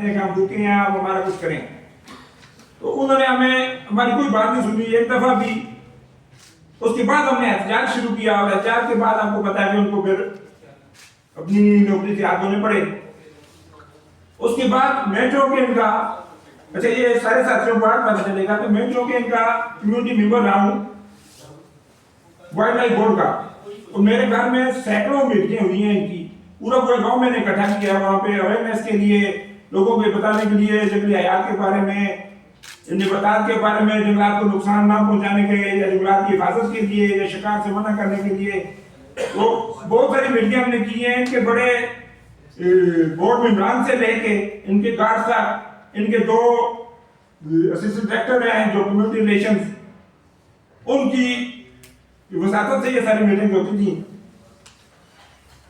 करते हैं कि हम रुके हैं, आप हमारा कुछ करें। तो उन्होंने हमें हमारी कोई बात नहीं सुनी एक दफा भी। उसके बाद हमने एहतजाज शुरू किया और एहतजाज के बाद आपको पता है कि उनको फिर अपनी नौकरी से हाथ धोने पड़े। उसके बाद मैं जो कि इनका, अच्छा ये सारे साथियों को आज पता चलेगा, तो मैं जो कि इनका कम्युनिटी मेंबर रहा हूँ वाइल्ड लाइफ बोर्ड का, और मेरे घर में सैकड़ों मीटिंगें हुई हैं इनकी। पूरा गांव मैंने इकट्ठा किया वहाँ पे अवेयरनेस के लिए, लोगों को बताने के लिए जंगली हयात के बारे में, नबातात के बारे में, जंगलात को नुकसान ना पहुंचाने के या जंगलात की हिफाजत के लिए या शिकार से मना करने के लिए। तो बहुत सारी मीटिंगें हमने की हैं। इनके बड़े बोर्ड मेंबरान से लेके इनके गार्ड तक, इनके 2 असिस्टेंट डायरेक्टर हैं जो कम्युनिटी रिलेशंस, उनकी वसातत से ये सारी मीटिंग होती थी।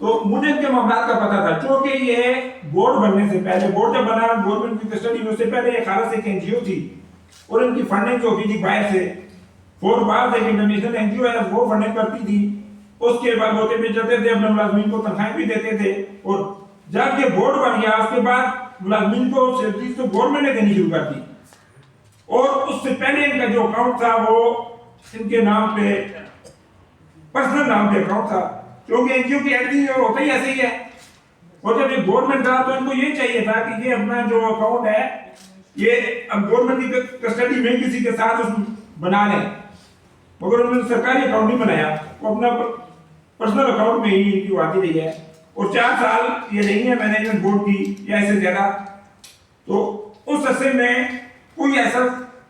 तो मुझे इनके मामला का पता था, क्योंकि ये बोर्ड बनने से पहले, बोर्ड जब बना गवर्नमेंट की कस्टडी में, उससे पहले ये खालस एक एनजीओ थी और इनकी फंडिंग जो होती थी बाहर से, 4 बार एक इंटरनेशनल एनजीओ है वो फंडिंग करती थी। उसके बाद होते भी चलते थे, अपने मुलाजमीन को तनख्वाहें भी देते थे। और जब ये बोर्ड बन गया उसके बाद मुलाजमीन को सैलरी तो गवर्नमेंट ने देनी शुरू कर दी। और उससे पहले इनका जो अकाउंट था वो इनके नाम पे, पर्सनल नाम पे अकाउंट था, क्योंकि एनजीओ की एंट्री होता ही ऐसे ही है। और जब ये गवर्नमेंट था तो इनको ये चाहिए था कि ये अपना जो अकाउंट है ये अब गवर्नमेंट की कस्टडी में किसी के साथ बना लें, मगर उन्होंने सरकारी अकाउंट नहीं बनाया, वो अपना पर्सनल अकाउंट में ही इनकी आती रही है। और 4 साल ये रही है मैनेजमेंट बोर्ड की या इससे ज्यादा। तो उस अरसे में कोई ऐसा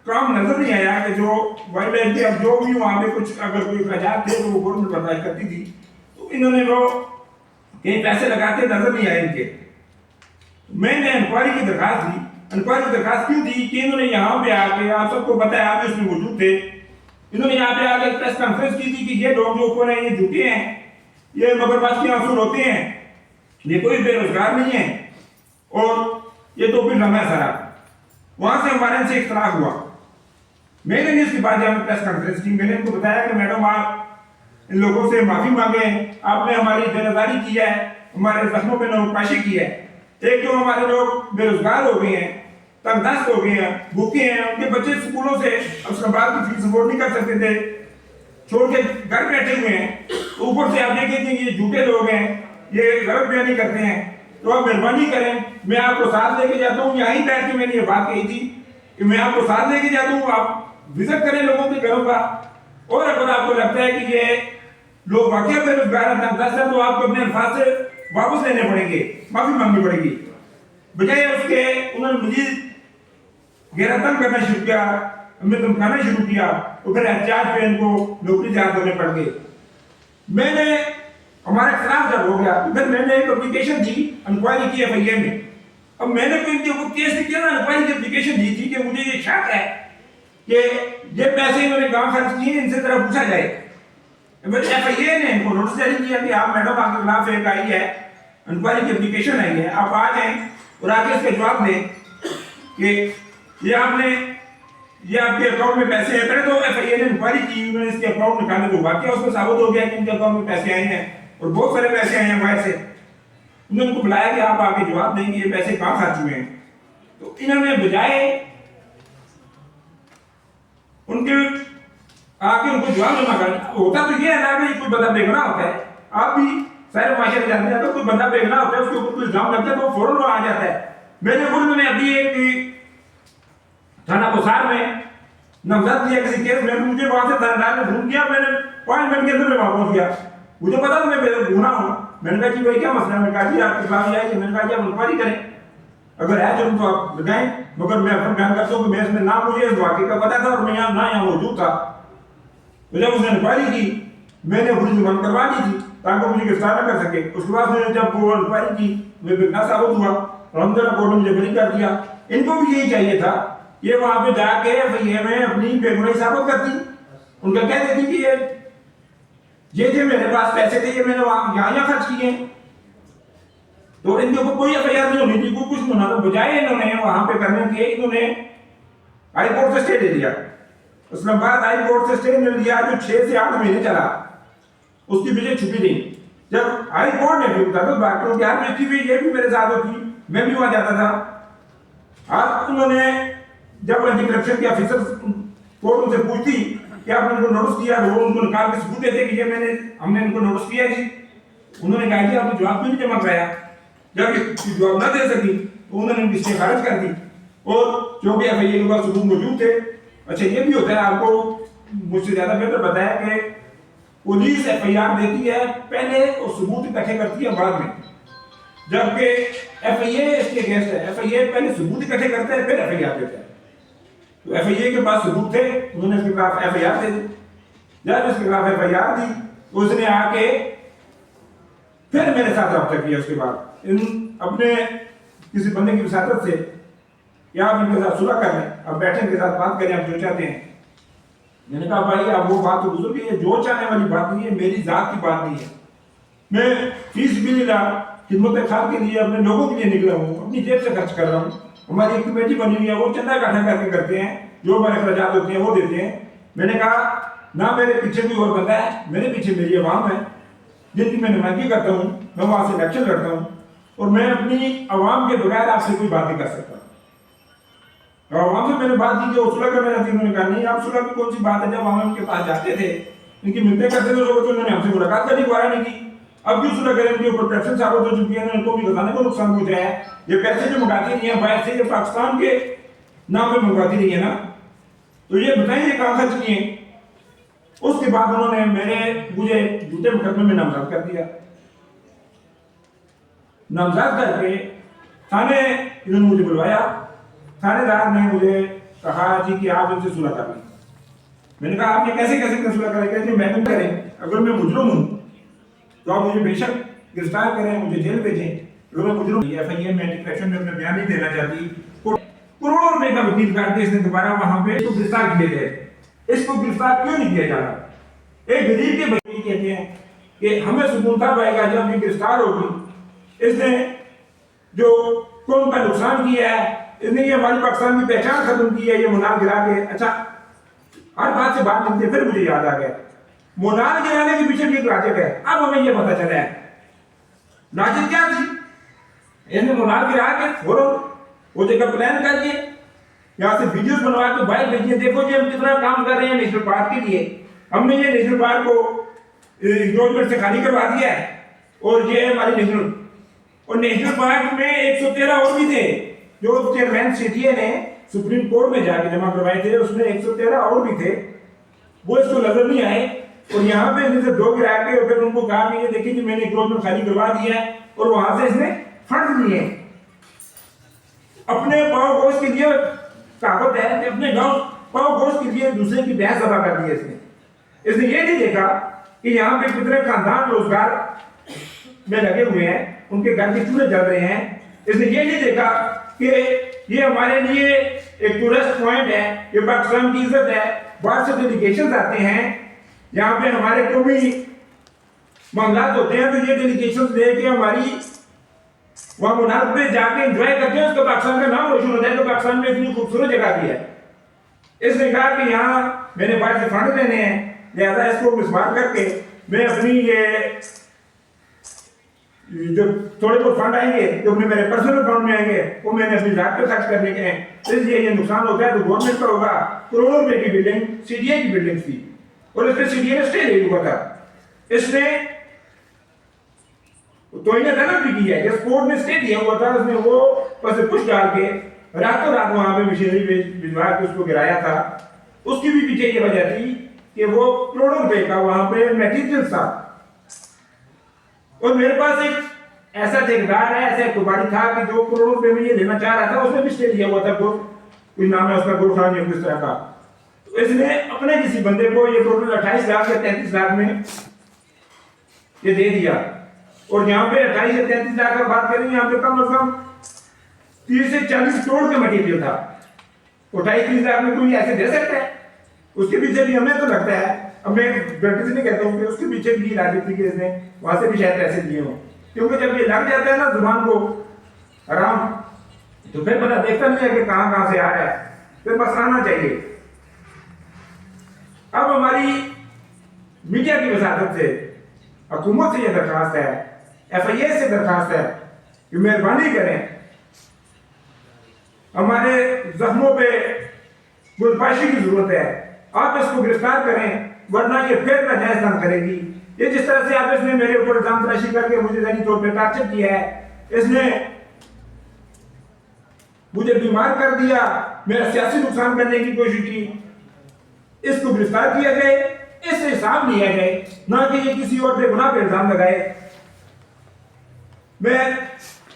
काम नजर नहीं आया कि जो वाइल्ड लाइफ के, अब जो भी वहाँ पे कुछ अगर कोई अखराजात थे तो वो गवर्नमेंट बर्दाश्त करती थी। तो इन्होंने वो कहीं पैसे लगाते नजर नहीं आए इनके। मैंने इंक्वायरी की दरखास्त दी। इंक्वायरी की दरखास्त क्यों दी कि इन्होंने यहाँ पे आके, आप सबको पता है, आप इसमें मौजूद थे, इन्होंने यहाँ पे आके प्रेस कॉन्फ्रेंस की थी कि ये लोग जो ऊपर हैं ये झूठे हैं, ये मगरमच्छ के आंसू होते हैं, ये कोई बेरोजगार नहीं है और ये तो फिर लम्हा सारा। वहां से हमारे से इख्तलाफ हुआ। मैंने इसके बाद जब प्रेस कॉन्फ्रेंस की, मैंने इनको बताया कि मैडम आप इन लोगों से माफी मांगे, आपने हमारी देनदारी की है, हमारे जख्मों पे नौपाशी की है। एक जो हमारे लोग बेरोजगार हो गए हैं, तंगदस्त हो गए हैं, भूखे हैं, उनके बच्चे स्कूलों से अफसराबाद की फीस अफोर्ड नहीं कर सकते थे, छोड़ के घर बैठे हुए हैं। तो ऊपर से आप देखेंगे ये झूठे लोग हैं, ये गलत बयानी करते हैं। तो आप मेहरबानी करें, मैं आपको साथ लेके जाता हूँ। यहीं बैठ के मैंने ये बात कही थी कि मैं आपको साथ लेके जाता हूँ, आप विजिट करें लोगों के घरों का। और अगर आपको लगता है कि ये लोग वाकई बेरोजगार हैं, तंगदस्त हैं, तो आपको अपने अल्फाज से वापस लेने पड़ेंगे, माफी मांगनी पड़ेगी। बजाय उसके उन्होंने मुझे गहरा तंग करना शुरू किया, हमें धमकाना शुरू किया, तो फिर एहतजाज पे इनको नौकरी से हाथ धोने पड़ गए। मैंने हमारे खिलाफ जब हो गया तो फिर मैंने एक एप्लीकेशन दी, इंक्वायरी की एफआईए में। अब मैंने कोई इनके ऊपर केस नहीं किया ना, इंक्वायरी की एप्लीकेशन दी थी कि मुझे ये शक है कि ये पैसे इन्होंने कहाँ खर्च किए, इनसे जरा पूछा जाए। एफआईए ने इनको नोटिस जारी किया कि आप मैडम आपके खिलाफ एक आई है, इंक्वायरी की एप्लीकेशन आई है, आप आ जाएं और आके इसका जवाब दें कि ये आपके अकाउंट में पैसे हैं। पहले तो एफआईए ने इंक्वायरी की, उन्होंने इसके अकाउंट निकालने को वाकई उसमें साबित हो गया कि इनके अकाउंट में पैसे आए हैं और बहुत सारे पैसे आए हैं बाहर से। उन्होंने उनको बुलाया कि आप आके जवाब देंगे ये पैसे कहाँ खर्च हुए हैं। तो इन्होंने बजाय उनके आके उनको जवाब देना करना होता, तो ये है ना कि कोई बंदा बेगुनाह होता है, आप भी सारे माशरे जानते हैं, तो कोई बंदा बेगुनाह होता है, उसके ऊपर कोई इल्जाम लगता है तो फौरन वो आ जाता है। मैंने खुद में अभी एक थाना कोसार में नवजात किया किसी केस में, मुझे वहां से थानेदार ने फोन किया, मैंने 5 मिनट के अंदर में वापस गया। मुझे पता था मैं बेगुनाह हूँ। मैंने कहा कि भाई क्या मसला है, मैंने कहा जी आपके पास आया कि, मैंने कहा जी आप इंक्वायरी करें, अगर है जुर्म तो आप लगाएं, मगर मैं अपना बयान करता हूँ कि मैं इसमें नाम मुझे इस वाकई का पता था और मैं यहाँ मौजूद था। तो जब उसने इंक्वायरी की, मैंने पुलिस जबान करवा दी थी ताकि मुझे गिरफ्तार न कर सके। उसके बाद मैंने जब वो इंक्वायरी की, मैं बेगुनाह साबित हुआ, अलहमदुलिल्लाह कोर्ट ने मुझे बरी कर दिया। इनको भी यही चाहिए था, ये वहां पे जाके एफआईए में अपनी बेगुनाही साबित करती, उनका कह देती कि ये मेरे पास पैसे थे, ये मैंने वहां यहाँ खर्च किए। तो इनके ऊपर कोई एफआईआर नहीं होनी थी, कोई कुछ नहीं होना। तो बजाय इन्होंने वहां पे करने के, इन्होंने हाई कोर्ट से स्टे दे दिया। उसके बाद हाई कोर्ट से स्टे मिल दिया जो 6 से 8 महीने चला, उसकी वजह छुपी नहीं। जब हाई कोर्ट ने भी बता दो बाकियों की हार बेचती हुई, ये भी मेरे साथ होती, मैं भी वहां जाता था। उन्होंने जब एंटी करप्शन के ऑफिसर कोर्ट उनसे पूछती कि आपने उनको नोटिस किया, तो वो उनको निकाल के सबूत देते कि ये हमने इनको नोटिस किया जी। उन्होंने कहा कि आपने जवाब क्यों नहीं जमा कराया। जब ये जवाब न दे सकी तो उन्होंने उनकी स्टे खारिज कर दी और जो भी एफआईए के पास सबूत मौजूद थे। अच्छा, ये भी होता है, आपको मुझसे ज्यादा बेहतर बताया कि पुलिस एफआईआर देती है पहले और सबूत इकट्ठे करती है बाद में, जबकि एफआईए इसके अगेंस्ट है। एफआईए पहले सबूत इकट्ठे करता है फिर एफआईआर देता है। तो एफआईए के पास सबूत थे, उन्होंने इसके खिलाफ एफआईआर दे दी। जब इसके खिलाफ एफआईआर दी तो उसने आके फिर मेरे साथ रब्ता किया। उसके बाद इन अपने किसी बंदे की विसारत से या आप इनके साथ सुलह कर लें, अब बैठे इनके साथ बात करें, आप जो चाहते हैं। मैंने कहा भाई आप वो बात तो गुजर गई है, जो चाहने वाली बात नहीं है, मेरी जात की बात नहीं है। मैं फीस भी नहीं रहा, खिदमत खाल के लिए अपने लोगों के लिए निकला हूँ, अपनी जेब से खर्च कर रहा हूँ। हमारी एक कमेटी बनी हुई है, वो चंदा इकट्ठा करके करते हैं, जो हमारे अखराजात होते हैं वो देते हैं। मैंने कहा ना मेरे पीछे कोई और बंदा है, मेरे पीछे मेरी आवाम है जिनकी मैं नुमाइंदगी करता हूँ, मैं वहां से इलेक्शन लड़ता हूँ और मैं अपनी आवाम के बगैर आपसे कोई बात नहीं कर सकता। आवाम से मैंने बात की कि वो सुलह कर रहे थे, उन्होंने कहा नहीं आप सुलह की कौन सी बात है, जब हम उनके पास जाते थे इनकी मिलते करते थे तो उन्होंने हमसे मुलाकात करने को नहीं की। अब क्यों सुलह करें, उनके ऊपर करप्शन साबित हो चुकी है, उनको भी खजाने को नुकसान पहुंचाया है। ये पैसे जो मंगाती नहीं है बाहर से, ये पाकिस्तान के नाम पे मंगवाती नहीं है ना, तो ये बताइए कहां खर्च किए। उसके बाद उन्होंने मुझे झूठे मुकदमे में नामजद कर दिया। नामजद करके थाने इन्होंने मुझे बुलवाया। थानेदार ने मुझे कहा जी कि आप इनसे सुलह कर लें। मैंने कहा आप ये कैसे कैसे सुलह करेंगे, मैं करें, अगर मैं मुजरिम हूं तो आप मुझे बेशक गिरफ्तार करें, मुझे जेल भेजें। अगर मैं मुजरिम एफआईए में एंटी करप्शन में अपना बयान नहीं देना चाहती, करोड़ों रुपए का वकील करके इसने दोबारा वहां पे इसको गिरफ्तार किए गए। इसको गिरफ्तार क्यों नहीं किया जा रहा? एक गरीब के बच्चे कहते हैं कि हमें सुकून तब आएगा जब ये गिरफ्तार होगी। इसने जो कौम का नुकसान किया है, इसने ये हमारी पाकिस्तान की पहचान खत्म की है, ये मुनार गिरा के। अच्छा, हर बात से बात निकलती, फिर मुझे याद आ गया मुनार गिराने के पीछे भी एक लॉजिक है। अब हमें ये पता चला है लॉजिक क्या थी। इसने मुनार गिरा के फौरन वो जगह प्लान करके यहाँ से वीडियोस बनवा के बाइक भेजिए, देखो जी हम कितना काम कर रहे हैं नेशनल पार्क के लिए। हमने ये नेशनल पार्क को गवर्नमेंट से खाली करवा दिया है और ये हमारी नेशनल पार्क में 113 और भी थे जो चेयरमैन सीटीए ने सुप्रीम कोर्ट में जाके जमा करवाए थे। उसमें 113 और भी थे, वो इसको नजर नहीं आए। और यहाँ पे इसने दो गिरा के और फिर उनको कहा कि ये देखिए कि मैंने गवर्नमेंट खाली करवा दिया है, और वहां से इसने फंड लिए अपने पाव गोश के लिए। कहावत है कि अपने गांव पाव गोश के लिए दूसरे की भैंस दबा कर दी है इसने ये नहीं देखा कि यहाँ पे कितने खानदान रोजगार में लगे हुए हैं, उनके घर के चूल्हे जल रहे हैं। इसने ये नहीं देखा कि ये हमारे लिए एक टूरिस्ट पॉइंट है, ये पाकिस्तान की इज्जत है। बाहर से डेलीगेशन आते हैं, यहाँ पे हमारे को भी मामला होते हैं, तो ये डेलीगेशन लेके हमारी वहां मुनार पे जाके एंजॉय करते हैं, उसका पाकिस्तान का नाम रोशन होता है। तो पाकिस्तान में इतनी खूबसूरत जगह भी है। इसने कहा कि यहाँ मैंने बाहर से फंड लेने हैं, लिहाजा इसको मिसमार करके मैं अपनी ये जो थोड़े बहुत फंड आएंगे जो अपने मेरे पर्सनल अकाउंट में आएंगे वो मैंने अपनी जात पे खर्च करने के हैं। इसलिए ये नुकसान होता है तो गवर्नमेंट का होगा। करोड़ों रुपए की बिल्डिंग सीडीए की बिल्डिंग थी और इसमें सीडीए ने स्टे ले हुआ था। इसने तो इन्हें तलब भी किया, जिस कोर्ट ने स्टे दिया हुआ था उसने वो बस कुछ डाल के रातों रात वहां पे मशीनरी भिजवा के उसको गिराया था। उसकी भी पीछे ये वजह थी कि वो करोड़ों रुपए का वहां पे मटेरियल था। और मेरे पास एक ऐसा ठेकेदार है, ऐसा कुबाड़ी था कि जो करोड़ों रुपए में ये लेना चाह रहा था, उसने भी स्टे दिया हुआ था। कोई नाम है उसका, गुल खान या किस तरह का। तो इसने अपने किसी बंदे को ये टोटल 28 लाख या 33 लाख में ये दे दिया। और यहाँ पे 28 या 33 लाख का बात करें, यहाँ पे कम से कम 30 से 40 करोड़ का मटेरियल था। 28-30 लाख में कोई ऐसे दे सकता है? उसके पीछे भी हमें तो लगता है, अब मैं गलती से नहीं कहता हूँ कि उसके पीछे भी लॉजिक थी कि इसने वहां से भी शायद पैसे दिए हों। क्योंकि जब ये लग जाता है ना जुबान को आराम, तो फिर पता देखता नहीं है कि कहां से आ रहा है, फिर बस आना चाहिए। अब हमारी मीडिया की वसादत से हुकूमत से यह दरखास्त है, एफआईए से दरखास्त है कि मेहरबानी करें हमारे जख्मों पे गुलपाशी की जरूरत है। आप इसको गिरफ्तार करें, वरना ये फिर नाजायज काम करेगी। ये जिस तरह से आप इसने मेरे ऊपर इल्जाम तराशी करके मुझे ज़हनी तौर पर टार्चर किया है, इसने मुझे बीमार कर दिया, मेरा सियासी नुकसान करने की कोशिश की। इसको गिरफ्तार किया जाए, इससे हिसाब लिया जाए, ना कि ये किसी और पे गुनाह पे इल्जाम लगाए। मैं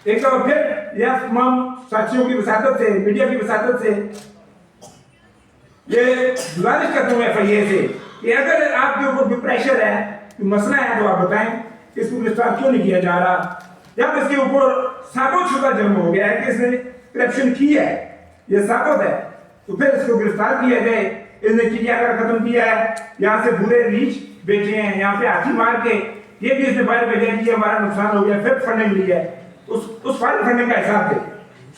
एक बार फिर यह तमाम साथियों की वसातत से, मीडिया की वसातत से ये गुजारिश करता हूँ FIA से कि अगर आपके ऊपर कोई प्रेशर है, कोई मसला है, तो आप बताएं इसको गिरफ्तार क्यों नहीं किया जा रहा। जब इसके ऊपर साबित शुदा जुर्म हो गया है कि इसने करप्शन की है, ये साबित है, तो फिर इसको गिरफ्तार किया जाए। इसने चिड़ियाघर खत्म किया है, यहाँ से पूरे रीच बेचे हैं, यहाँ पे हाथी मार के ये भी इसने बाहर भेजा कि हमारा नुकसान हो गया, फिर फंडिंग ली है, उस फाइल फंडिंग का हिसाब दे।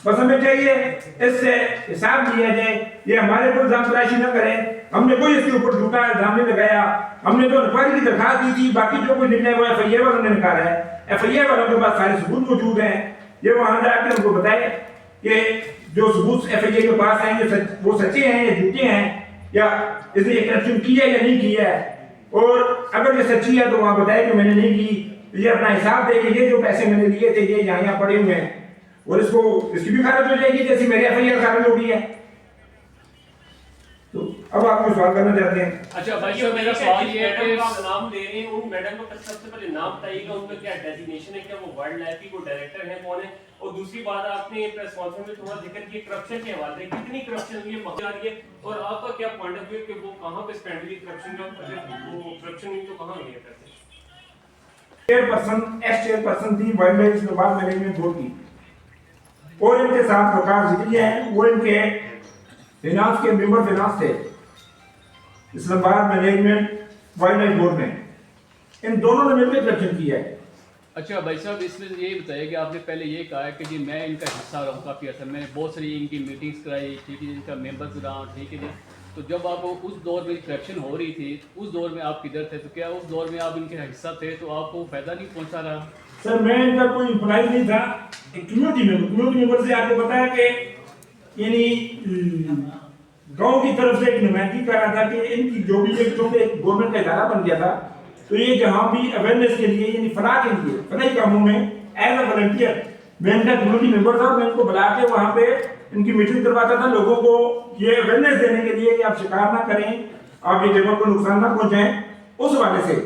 बस हमें चाहिए इससे हिसाब लिया जाए, ये हमारे ऊपर इल्जाम तराशी न करें। हमने कोई इसके ऊपर झूठा इल्जाम नहीं लगाया, हमने तो इंक्वायरी की दरखास्त दी थी, बाकी जो कुछ निकला है वो FIA वालों ने निकाला है। FIA वालों के पास सारे सबूत मौजूद हैं, ये वहां जाकर उनको बताए कि जो सबूत FIA के पास हैं वो सच्चे हैं या झूठे हैं, या इसने ये करप्शन किया या नहीं किया है। और अगर ये सच्ची है तो वहां बताए कि मैंने नहीं की, ये अपना हिसाब दे कि ये जो पैसे मैंने लिए थे ये यहाँ पड़े हुए हैं, और इसको इसकी भी खारिज हो जाएगी जैसी मेरी FIA खारिज हो गई है। तो अब आपको सवाल करना चाहते हैं। अच्छा भाई साहब, मेरा सवाल ये है कि आप नाम ले रहे हैं, उन मैडम को सबसे पहले नाम बताइएगा, उनका क्या डेजिग्नेशन है, क्या वो वाइल्ड लाइफ की को डायरेक्टर है, कौन है। और दूसरी बात, आपने प्रेस कॉन्फ्रेंस में थोड़ा जिक्र किया करप्शन के हवाले, कितनी करप्शन हुई है आ रही है, और आपका क्या पॉइंट ऑफ व्यू कि वो कहां पे स्पेंड हुई करप्शन का, वो करप्शन हुई तो कहां हुई है पैसे। चेयरपर्सन एक्स चेयरपर्सन थी wild life Islamabad management board की, और इनके साथ वकार जिक्री है, वो इनके फाइनेंस के मेंबर फाइनेंस थे Islamabad management wild life board में। इन दोनों ने मिलकर करप्शन किया है। अच्छा भाई साहब, इसमें ये बताइए कि आपने पहले ये कहा है कि जी मैं इनका हिस्सा रहा हूँ काफ़ी अर्सा, मैंने बहुत सारी इनकी मीटिंग्स कराई, ठीक है, इनका मेंबर्स रहा, ठीक है जी। तो जब आप उस दौर में करप्शन हो रही थी, उस दौर में आप किधर थे, तो क्या उस दौर में आप इनके हिस्सा थे, तो आपको फ़ायदा नहीं पहुँचा रहा। सर मैं इनका कोई इम्प्लॉय नहीं था, एक कम्युनिटी मेंबर से आपको पता है कि यानी गांव की तरफ से एक नुमाइंदगी कर रहा था कि इनकी जो भी एक गवर्नमेंट का इदारा बन गया था, तो ये जहां भी अवेयरनेस के लिए यानी फलाह के लिए फलाही कामों में एज अ वॉलंटियर मैं इनका कम्युनिटी मेंबर था, मैं इनको बुला के वहां पे इनकी मीटिंग करवाता था, लोगों को ये अवेयरनेस देने के लिए कि आप शिकार ना करें, आप ये जगह को नुकसान ना पहुंचाएं। उस वाले से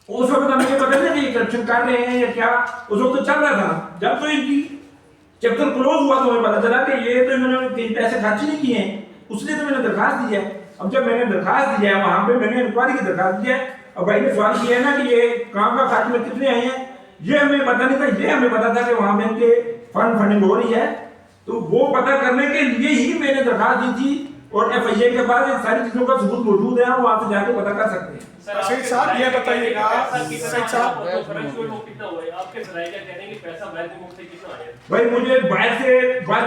उस वक्त हमें ये पता नहीं कि करप्शन कर रहे हैं या क्या, उस वक्त तो चल रहा था। जब तो इनकी चैप्टर क्लोज हुआ तो हमें पता चला कि ये तो इन्होंने कई पैसे खर्च नहीं किए हैं, उसलिए तो मैंने दरखास्त दी है। अब जब मैंने दरखास्त दिया है वहां पे, मैंने इंक्वायरी की दरखास्त दी है, अब भाई ने सवाल किया है ना कि ये काम का खर्च में कितने आए हैं, ये हमें पता नहीं था। ये हमें पता था कि वहां पे इनके फंडिंग हो रही है, तो वो पता करने के लिए ही मैंने दरखास्त दी थी। और FIA के पास इन सारी चीजों का सबूत मौजूद है, आप वहां से जाके पता कर सकते हैं। सर साहब ये बताइएगा, सर साहब भाई मुझे बाहर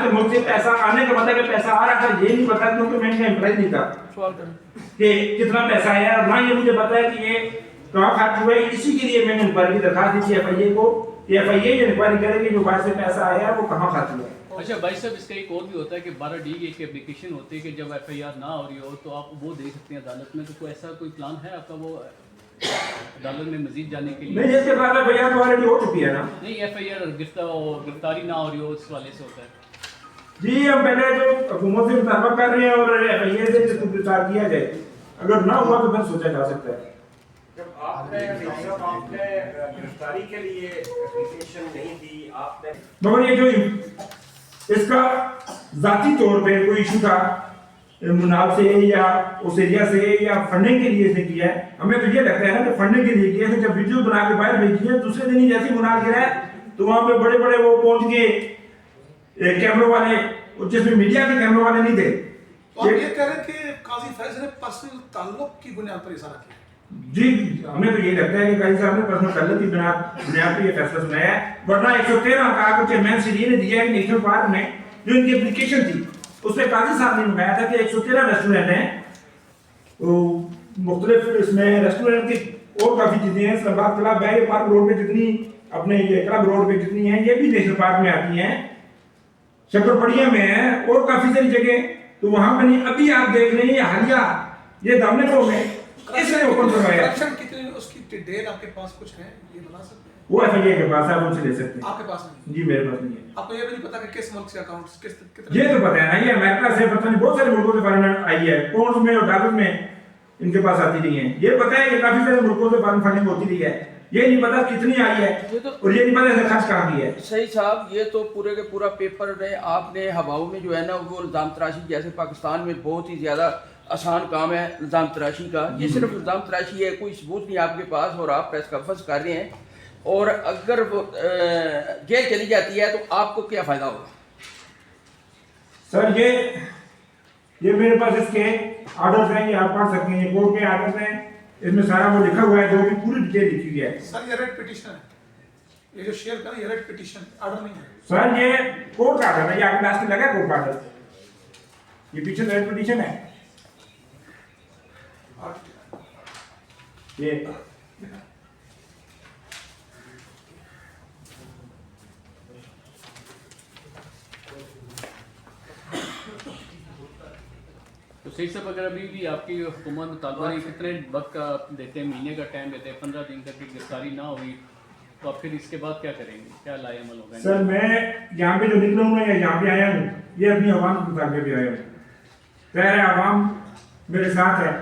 के मुल्क से पैसा आने का मतलब पैसा आ रहा था ये नहीं पता, क्योंकि मैं इनका एम्प्लॉय नहीं था कि कितना पैसा आया, और ना ये मुझे पता है कि ये कहाँ खर्च हुआ है। इसी के लिए मैंने इंक्वायरी की दरखास्त दी थी FIA को कि FIA ये इंक्वायरी करेगी जो बाहर से पैसा आया वो कहाँ खर्च हुआ है। अच्छा भाई साहब, इसका एक और भी होता है कि 12D की एक एप्लीकेशन होती है कि जब FIR ना हो रही हो तो आप वो दे सकते हैं अदालत में, तो कोई ऐसा कोई प्लान है आपका वो अदालत में मजीद जाने के लिए? नहीं, जिसके बाद FIR तो ऑलरेडी हो चुकी है ना। नहीं, FIR गिरफ्तारी ना हो रही हो उस वाले से होता है जी। हम पहले जो हुकूमत से मुताबिक कर रहे हैं और FIA से जिसको गिरफ्तार किया जाए, अगर ना हुआ तो फिर सोचा जा सकता है। जब आपने गिरफ्तारी के लिए एप्लीकेशन नहीं दी, आपने मगर ये जो इसका जाती तौर पे कोई इशू था मुनाब से या उस एरिया से या फंडिंग के लिए इसने किया है, हमें तो ये लगता है ना कि फंडिंग के लिए किया है। जब वीडियो बना के बाहर भेजी है, दूसरे दिन ही जैसे मुनाब गिरा है तो वहां पे बड़े बड़े वो पहुंच गए कैमरों वाले, जिसमें मीडिया के कैमरों वाले नहीं थे। तो आप ये कह रहे हैं कि काजी फैज ने पर्सनल ताल्लुक की बुनियाद पर इशारा किया? जी, हमें तो ये लगता है कि काजी साहब ने पर्सनल ताल्लुक की बुनियाद पर ये फैसला सुनाया है, वरना 113 का कुछ चेयरमैन से ये ने दिया है कि नेशनल पार्क में जो इनकी एप्लीकेशन थी उसमें काजी साहब ने मंगाया था कि 113 रेस्टोरेंट हैं, तो मुख्तलिफ इसमें रेस्टोरेंट की और काफ़ी चीज़ें हैं। इस्लामाबाद क्लब है, ये पार्क रोड पे जितनी अपने ये क्लब रोड पे जितनी हैं ये भी नेशनल पार्क में आती हैं। शक्करपड़िया में है और काफी सारी जगह, तो वहां पे नहीं। अभी आप देख रहे हैं हालिया ये दामनपुर में इसने ओपन करवाया। करप्शन कितनी उसकी डिटेल आपके पास कुछ है, ये बता सकते हैं? वो एफआईए के पास आप उनसे ले सकते हैं। आपके पास नहीं? जी मेरे पास नहीं है। आपको ये भी नहीं पता कि किस मुल्क से अकाउंट्स किस कितने? ये तो पता है ना, ये अमेरिका से पता नहीं बहुत सारे मुल्कों से फंड आई है, पौंड में और डॉलर में इनके पास आती रही है। ये पता है कि काफी सारे मुल्कों से फंडिंग होती रही है, ये नहीं पता कितनी आई है और ये नहीं पता इसने खर्च कहाँ किया है। सही साहब, ये तो पूरे के पूरा पेपर में आपने हवाओं में जो है ना वो इल्ज़ाम तराशी, जैसे पाकिस्तान में बहुत ही ज़्यादा आसान काम है इल्ज़ाम तराशी का। ये सिर्फ इल्ज़ाम तराशी है, कोई सबूत नहीं आपके पास और आप प्रेस कॉन्फ्रेंस कर रहे हैं। और अगर वो जेल चली जाती है तो आपको क्या फ़ायदा होगा? सर ये मेरे पास इसके ऑर्डर्स हैं, ये आप पढ़ सकते हैं, ये कोर्ट के ऑर्डर्स हैं, इसमें सारा वो लिखा हुआ है, जो भी पूरी डिटेल लिखी हुई है। सर ये रेड पिटीशन है, ये जो शेयर करें ये रेड पिटीशन ऑर्डर नहीं है सर, ये कोर्ट का ऑर्डर है, ये आपके लास्ट में लगा कोर्ट का ऑर्डर, ये पीछे रेड पिटीशन है ये। तो सही सब अगर अभी भी आपकी हुकूमत मुतालबा नहीं, कितने वक्त का देते हैं, महीने का टाइम देते हैं, 15 दिन तक की गिरफ्तारी ना हुई तो आप फिर इसके बाद क्या करेंगे, क्या लाए अमल होगा? सर मैं यहाँ पे जो निकला हूँ या यहाँ पे आया हूँ, ये अपनी आवाम के मुताबिक भी आया हूँ। खैर आवाम मेरे साथ है,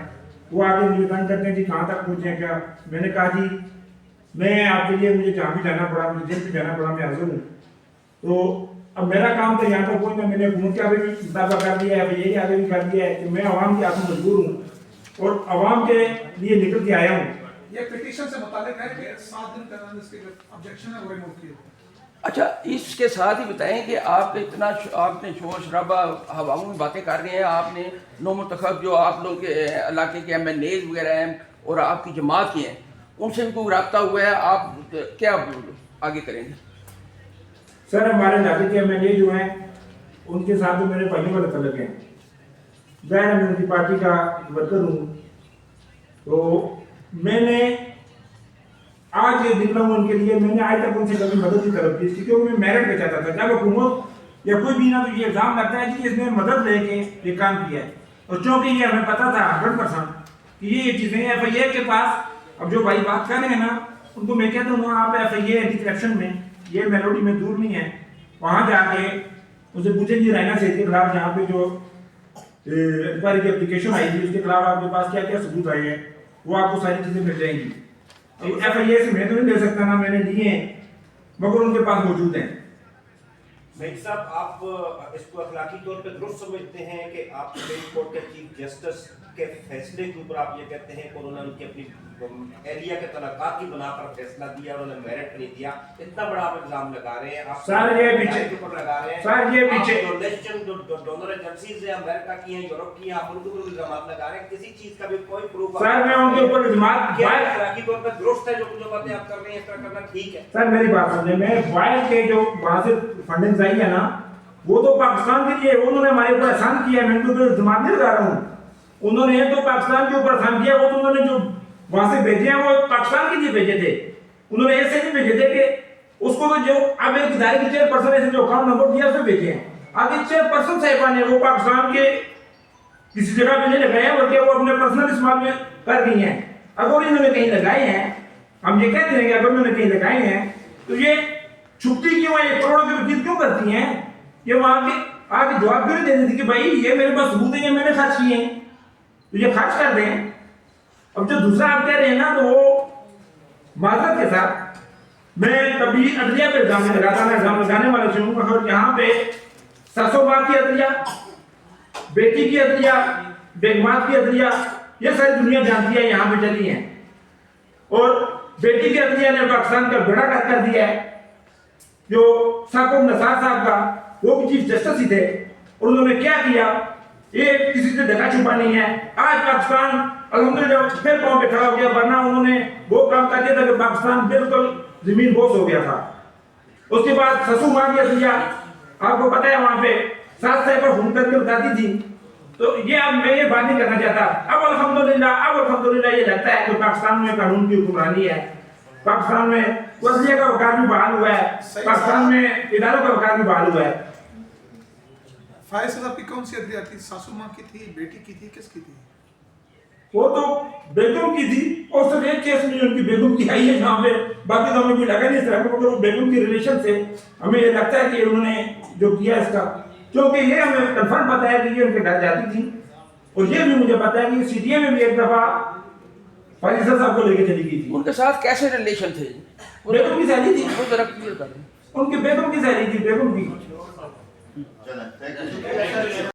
वो आगे निवेदन करते हैं कि कहाँ तक पहुँचे क्या। मैंने कहा जी मैं आपके लिए, मुझे जहाँ भी जाना पड़ा, मुझे जेल भी जाना पड़ा, मैं हाजिर हूँ। तो अब मेरा काम तो यहाँ तक पहुँचना, मैंने हुकूमत के आगे भी मुताबा कर दिया है, ये आगे भी कर दिया है कि मैं आवाम के हाथ में मजबूर हूँ और आवाम के लिए निकल के आया हूँ। ये पिटीशन से मुतालिक है कि 7 दिन करना इसके जो ऑब्जेक्शन है वो रिमूव किए। अच्छा, इसके साथ ही बताएं कि आप इतना आपने शोर शराबा हवाओं में बातें कर रहे हैं, आपने नौमुंतखब जो आप लोग के इलाके के MNAs वगैरह हैं और आपकी जमात के हैं, उनसे भी कोई रब्ता हुआ है? आप क्या आगे करेंगे? सर हमारे इलाके के MNA जो हैं उनके साथ तो मेरे भाइयों वाले तलक हैं। मैं उनकी पार्टी का वर्कर हूँ, तो मैंने आज ये निकला हूँ उनके लिए। मैंने आज तक उनसे कभी मदद नहीं तलब की थी, क्योंकि मैं मेरिट पे चाहता था। जब हुकूमत या कोई भी ना, तो ये इल्ज़ाम लगता है कि इसने मदद लेके ये काम किया है, और चूँकि ये हमें पता था 100% कि ये चीज़ें FIA के पास। अब जो भाई बात कर रहे हैं ना, उनको मैं कहता हूँ आप FIA एंटी करप्शन में, ये मेलोडी में दूर नहीं है, वहाँ जाके उसे पूछेंगे रायना सेठ के खिलाफ जहाँ पे जो इंक्वायरी की एप्लीकेशन आई थी, उसके खिलाफ आपके पास क्या क्या सबूत आए हैं, वो आपको सारी चीज़ें मिल जाएंगी। FIA से मैं तो नहीं ले सकता ना, मैंने लिए हैं, मगर उनके पास मौजूद हैं। भाई साहब, आप इसको अखलाकी तौर पे दुरुस्त समझते हैं कि आप सुप्रीम कोर्ट के चीफ जस्टिस के फैसले के ऊपर आप ये कहते हैं कि उन्होंने उनकी अपनी एरिया के तलाक़ात की बना पर फैसला दिया, उन्होंने मेरिट नहीं दिया, इतना बड़ा आप इल्जाम लगा रहे हैं? आप सर ये पीछे लगा रहे हैं, सर ये पीछे डोनर एजेंसीज है, अमेरिका की हैं, यूरोप की हैं, आप उनके ऊपर इल्जाम लगा रहे हैं, किसी चीज का भी कोई प्रूफ? सर मैं उनके ऊपर अखलाकी तौर पर दुरुस्त है जो बातें आप कर रहे हैं, इस तरह करना ठीक है? सर मेरी बात समझे, मैं वायर के जो वहाँ से फंडिंग आई है ना, वो तो पाकिस्तान के लिए, उन्होंने हमारे ऊपर एहसान किया है, मैं उनके ऊपर दिमाग नहीं लगा रहा हूँ। उन्होंने तो पाकिस्तान के ऊपर एहसान किया, वो तो उन्होंने जो वहां से भेजे हैं वो पाकिस्तान के लिए भेजे थे। उन्होंने ऐसे नहीं भेजे थे कि उसको तो जो अब एक इदारे के चेयरपर्सन ऐसे जो अकाउंट नंबर दिया उसमें भेजे हैं। आगे चेयरपर्सन साहिबान है, वो पाकिस्तान के किसी जगह पे नहीं लगाए हैं, बल्कि वो अपने पर्सनल इस्तेमाल में कर गई हैं। अगर इन्होंने कहीं लगाए हैं, हम ये कहते हैं कि अगर उन्होंने कहीं लगाए हैं तो ये छुपती क्यों है, ये करोड़ों की वकील क्यों करती हैं? ये वहां के आगे जवाब क्यों नहीं देती थी कि भाई ये मेरे पास सबूत है, ये मैंने खर्च किए हैं, तो ये खर्च कर दें। अब जो दूसरा आप कह रहे हैं ना, तो वो माजरत के साथ मैं कभी अदलिया पे इल्जाम नहीं लगाता, मैं इल्जाम लगाने वाले से हूँ। और यहाँ पे सरसों बाग की अदलिया, बेटी की अदलिया, बेगमात की अदलिया, ये सारी दुनिया जानती है, यहाँ पे चली है। और बेटी की अदलिया ने पाकिस्तान का बेड़ा गर्क कर दिया है। जो साकुब नसार साहब का, वो भी चीफ जस्टिस ही थे, और उन्होंने क्या किया, ये किसी से ढका छुपा नहीं है। आज पाकिस्तान अल्हम्दुलिल्लाह फिर पांव पे खड़ा हो गया, वरना उन्होंने वो काम कर दिया था कि पाकिस्तान बिल्कुल जमीन बोस हो गया था। उसके बाद ससु मां की अदलिया, आपको पता है वहां पे साथ साहब पर फोन करके बताती थी। तो ये अब मैं ये बात नहीं करना चाहता। अब अल्हम्दुलिल्लाह ये लगता है कि पाकिस्तान में कानून की हुक्मरानी है, पाकिस्तान में वज़ीर का वकार भी बहाल हुआ है, पाकिस्तान में इदारों का वकार भी बहाल हुआ है। फायज साहब की कौन सी अदलिया थी? सासू माँ की थी, बेटी की थी, किसकी थी? वो तो बेगम की थी और सिर्फ एक केस में उनकी बेगम की आई है जहाँ पे, बाकी तो हमें कोई लगा नहीं इस तरह का, मगर वो बेगम की रिलेशन से हमें ये लगता है कि उन्होंने जो किया इसका, क्योंकि ये हमें कंफर्म पता है कि ये उनके घर जाती थी और ये भी मुझे पता है कि सीटीए में भी एक दफा फारिसा साहब को लेके चली गई थी। उनके साथ कैसे रिलेशन थे? बेगम की सहेली थी, वो जरा क्लियर कर दें। उनकी बेगम की सहेली थी, बेगम की। चलें, थैंक यू।